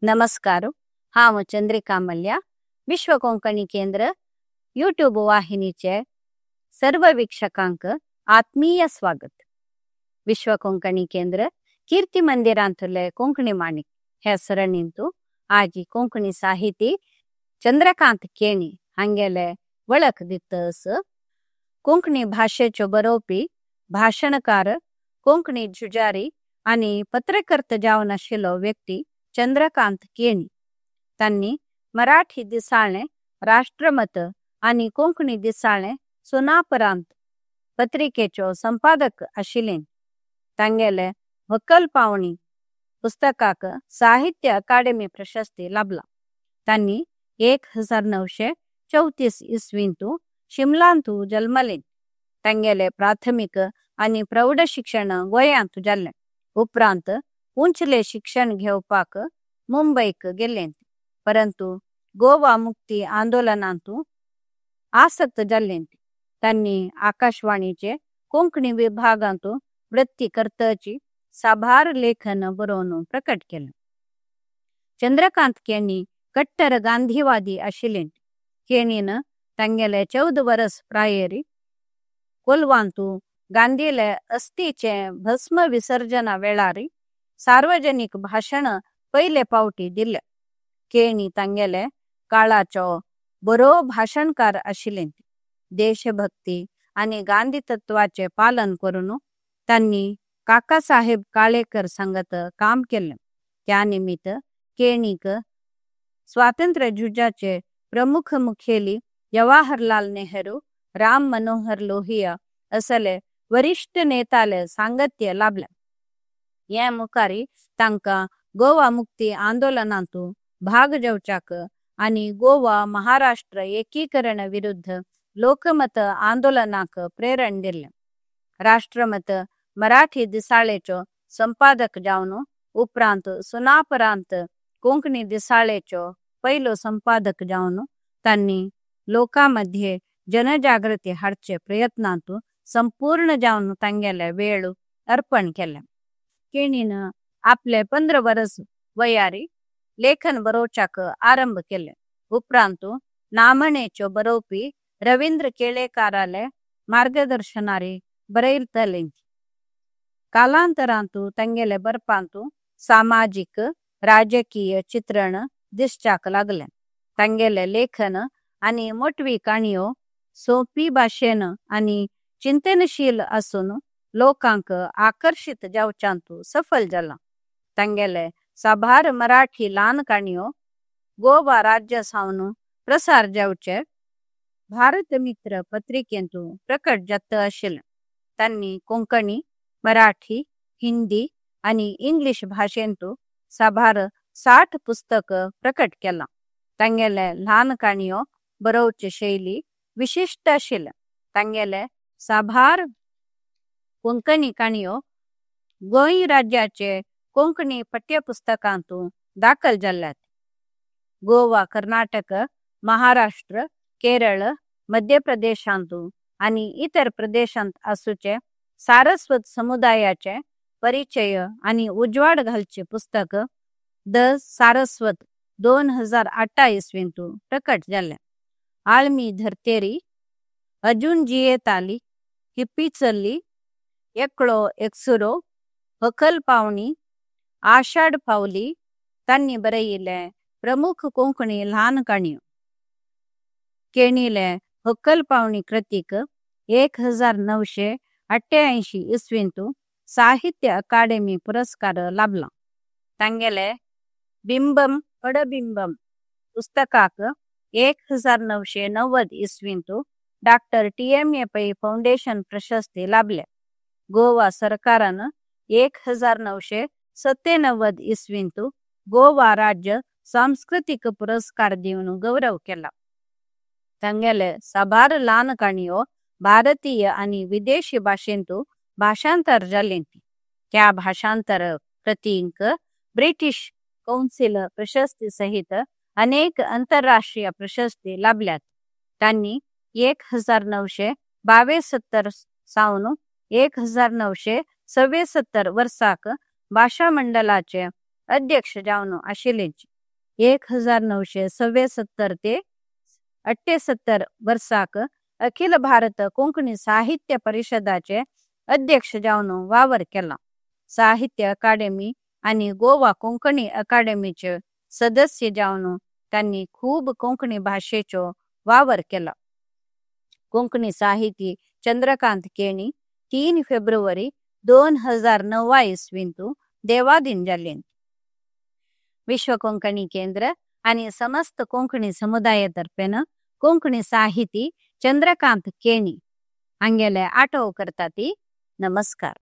नमस्कार. हांव चंद्रिका मल्ल्या. विश्व कोंकणी केंद्र यूट्यूब वाहिनीचे सर्व वीक्षकांक आत्मीय स्वागत. विश्व कोंकणी केंद्र कीर्ती मंदिरांतले कोंकणी माणिक हे सरणींतू आजी कोंकणी साहिती चंद्रकांत केणी हांगेले वळख दितस. कोंकणी भाषेचो बरोवपी भाषणकार, कोंकणी झुजारी आणि पत्रकर्ता जावन आशिल्लो व्यक्ती चंद्रकांत केणी. त्यांनी मराठी दिसाळणे राष्ट्रमत आणि कोंकणी दिसाळणे सुनापरांत पत्रिकेचो संपादक आशिल्ले. तांगेले व्हंकल पावणी पुस्तकाक साहित्य अकादेमी प्रशस्ती लाभला. त्यांनी 1934 इसवींतू शिमलांतू जल्मले. तांगेले प्राथमिक आणि प्रौढ शिक्षण गोंयांत जाल्ले. उपरांत उंचले शिक्षण घेवपाक मुंबईक गेले. परंतु गोवा मुक्ती आंदोलनांतू आसक्त जाल्ले. त्यांनी आकाशवाणीचे कोंकणी विभागांतू वृत्ती कर्तची साभार लेखन बरोवन प्रकट केले. चंद्रकांत केणी कट्टर गांधीवादी आशिल्ले. केणीन तांगेले 14 वर्स प्रायेरी कोलवांतू गांधीले अस्थिचे भस्म विसर्जना वेळारी सार्वजनिक भाषण पहिले पावटी दिले. केणी तांगेले काळाचो बरो भाषणकार आशिल्ले. देशभक्ती आणि गांधी तत्वाचे पालन करून त्यांनी काकासाहेब काळेकर संगत काम केले. त्या निमित्त केणीक स्वातंत्र्य झुजाचे प्रमुख मुखेली जवाहरलाल नेहरू, राम मनोहर लोहिया असले वरिष्ठ नेताले सांगत्य लाभले. ये मुखारी तांका गोवा मुक्ती आंदोलनांतू भाग घेवच्याक आणि गोवा महाराष्ट्र एकीकरण विरुद्ध लोकमत आंदोलनाक प्रेरण दिले. राष्ट्रमत मराठी दिसाळेचो संपादक जावन उपरांत सुनापरांत कोंकणी दिसाळेचो पैलो संपादक जावन त्यांनी लोकांमध्ये जनजागृती हाडचे प्रयत्नांतू संपूर्ण जावन तांगेले वेळ अर्पण केले. केणीन आपले 15 वर्स वयारी लेखन बरोवच्याक आरंभ केले. उपरांतू नामणेचो बरोवपी रवींद्र केळेकाराले मार्गदर्शनारी बरयतले. कालांतरांतू तांगेले बरपांतू सामाजिक राजकीय चित्रण दिसच्याक लागले. तांगेले लेखन आणि मोटवी काणयो सोपी भाषेन आणि चिंतनशील असून लोकांक आकर्षित जावच्यांतू सफल जाला. तांगेले साभार मराठी ल्हान काणयो गोवा राज्य सावन प्रसार जावचे भारत मित्र पत्रिकेंतू प्रकट जात आशिल्ले. त्यांनी कोंकणी, मराठी, हिंदी आणि इंग्लिश भाषेंतू साभार 60 पुस्तक प्रकट केला. तांगेले ल्हान काणयो बरोवचे शैली विशिष्ट आशिल्ले. तांगेले साभार कोंकणी काणयो गोंय राज्याचे कोंकणी पाठ्यपुस्तकांतू दाखल जाल्ल्यात. गोवा, कर्नाटक, महाराष्ट्र, केरळ, मध्य प्रदेशांतू आणि इतर प्रदेशांत आसूचे सारस्वत समुदायाचे परिचय आणि उजवाड घालचे पुस्तक द सारस्वत 2008 इसवींतू प्रकट जाल्ले. आळमी धर्तेरी, अजून जियेताली, हिप्पी चल्ली, एकलो एकसुरो, व्हंकल पावणी, आषाढ पावली त्यांनी बरयिल्ले प्रमुख कोंकणी ल्हान काणयो. केणीले व्हंकल पावणी कृतीक 1988 इसवींतू साहित्य अकादेमी पुरस्कार लाभला. तांगेले बिंबम अडबिंबम पुस्तकाक 1990 इसवींतू डॉक्टर TMA पै फाउंडेशन प्रशस्ती लाभले. गोवा सरकारान 1997 इसवींतू गोवा राज्य सांस्कृतिक पुरस्कार दिवन गौरव केला. तांगेले साभार ल्हान काणयो भारतीय आणि विदेशी भाषेंतू भाषांतर जाल्ले. त्या भाषांतर कृतींक ब्रिटिश कौन्सिल प्रशस्ती सहित अनेक आंतरराष्ट्रीय प्रशस्ती लाभल्यात. त्यांनी 1972 सावन 1976 वर्साक भाषा मंडलाचे अध्यक्ष जावन आशिल्ले. 1977 ते 78 वर्साक अखिल भारत कोंकणी साहित्य परिषदाचे अध्यक्ष जावन वावर केला. साहित्य अकादमी आणि गोवा कोंकणी अकादमीचे सदस्य जावन त्यांनी खूप कोंकणी भाषेचो वावर केला. कोंकणी साहिती चंद्रकांत केणी 3 फेब्रुवारी 2009 इसवींतू देवादीन जाल्ले. विश्व कोंकणी केंद्र आणि समस्त कोंकणी समुदायातर्फेन कोंकणी साहिती चंद्रकांत केणी हांगेले आठव करता ती नमस्कार.